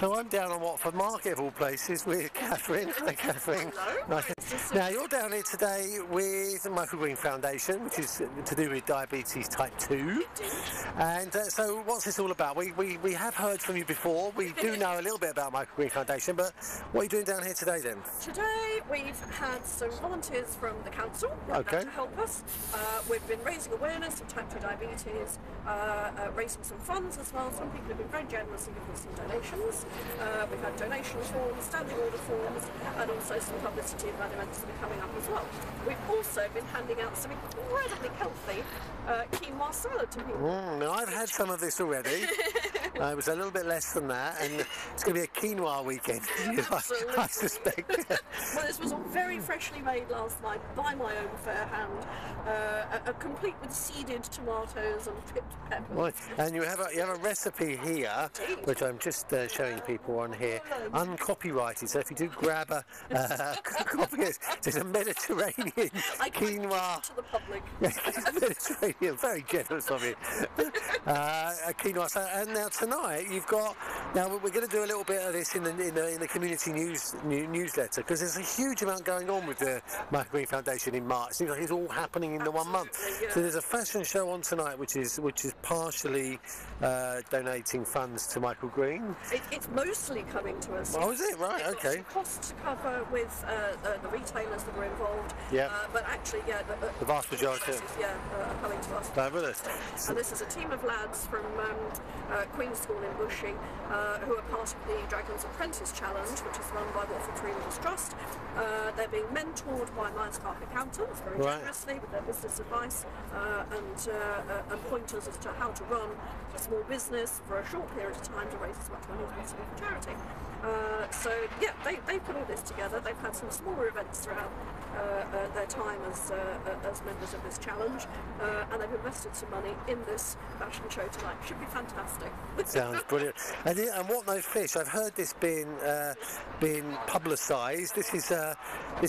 So I'm down on Watford Market of all places with Catherine. Hi Catherine. Hello. Nice. Now you're down here today with the Michael Green Foundation, which is to do with diabetes type 2. And so what's this all about? We have heard from you before. We do know a little bit about Michael Green Foundation, but what are you doing down here today then? Today we've had some volunteers from the council Okay. to help us. We've been raising awareness of type 2 diabetes, raising some funds as well. Some people have been very generous and given us some donations. We've had donation forms, standing order forms, and also some publicity about events that are coming up as well. We've also been handing out some incredibly healthy quinoa salad to people. Now I've had some of this already. It was a little bit less than that, and it's going to be a quinoa weekend, I suspect. Well, this was all very freshly made last night by my own fair hand, complete with seeded tomatoes and pipped peppers. Right. And you have a recipe here, which I'm just showing people on here, uncopyrighted. So if you do grab a copy, there's a Mediterranean quinoa. To the public. Mediterranean, very generous of you. A quinoa. So, and now tonight you've got. Now we're going to do a little bit of this in the community newsletter, because there's a huge amount going on with the Michael Green Foundation in March. It seems like it's all happening in the 1 month. Yeah. So there's a fashion show on tonight, which is partially donating funds to Michael Green. It's mostly coming to us. Oh, is it? Right. Okay. Some costs to cover with the retailers that are involved. Yeah. But actually, yeah, The vast majority. are coming to us. Fabulous. And this is a team of lads from Queen's School in Bushey who are part of the Dragon's Apprentice Challenge, which is run by Watford Market Trust. They're being mentored by Lions Park accountants very generously with their business advice and pointers as to how to run a small business for a short period of time to raise as much money as possible for charity. So yeah, they put all this together. They've had some smaller events throughout their time as members of this challenge, and they've invested some money in this fashion show tonight. Should be fantastic. Sounds brilliant. And what no fish? I've heard this being publicised. This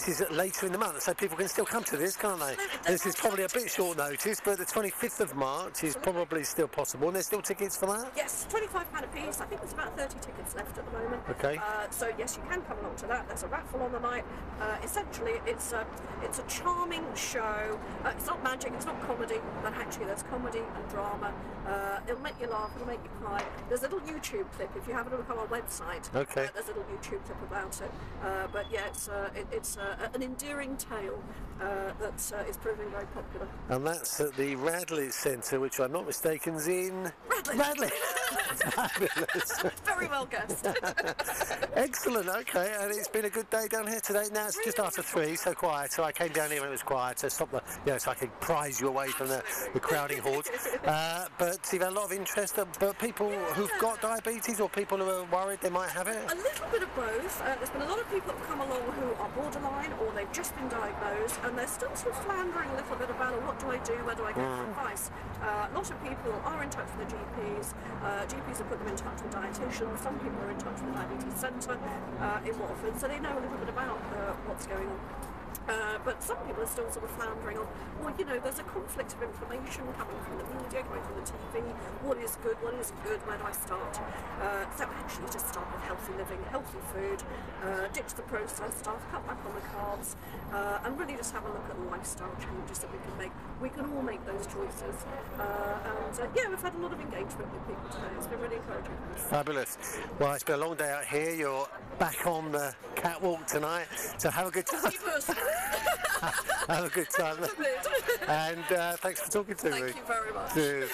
is later in the month, so people can still come to this, can't they? This is probably a bit short notice, but the 25th of March is probably still possible. And there's still tickets for that? Yes, £25 a piece. I think there's about 30 tickets left at the moment. Okay. So yes, you can come along to that. There's a raffle on the night. Essentially, it's a charming show. It's not magic, it's not comedy, but actually there's comedy and drama. It'll make you laugh, it'll make you cry. There's a little YouTube clip if you have a look on our website. Okay. There's a little YouTube clip about it. But yeah, it's an endearing tale that is proving very popular. And that's at the Radley Centre, which I'm not mistaken is in Radley. Fabulous. Very well guessed. Excellent. Okay, and it's been a good day down here today. Now it's just after 3, so quiet. So I came down here when it was quiet, so stop so I could prize you away from the crowding hordes. But you've had a lot of interest. But people who've got diabetes, or people who are worried they might have it. A little bit of both. There's been a lot of people that have come along who are borderline, or they've just been diagnosed, and they're still sort of floundering a little bit about, what do I do? Where do I get advice? A lot of people are in touch with the GPs. GPs have put them in touch with dietitians. Some people are in touch with the diabetes centre in Watford, so they know a little bit about what's going on. But some people are still sort of floundering on, well, there's a conflict of information coming from the media, coming from the TV, what is good, what isn't good, where do I start? So actually just start with healthy living, healthy food, ditch the processed stuff, cut back on the carbs, and really just have a look at the lifestyle changes that we can make. We can all make those choices. And yeah, we've had a lot of engagement with people today. It's been really encouraging. Fabulous. Well, it's been a long day out here. You're back on the catwalk tonight, so have a good time. Have a good time. And thanks for talking to me. Thank you very much. Cheers.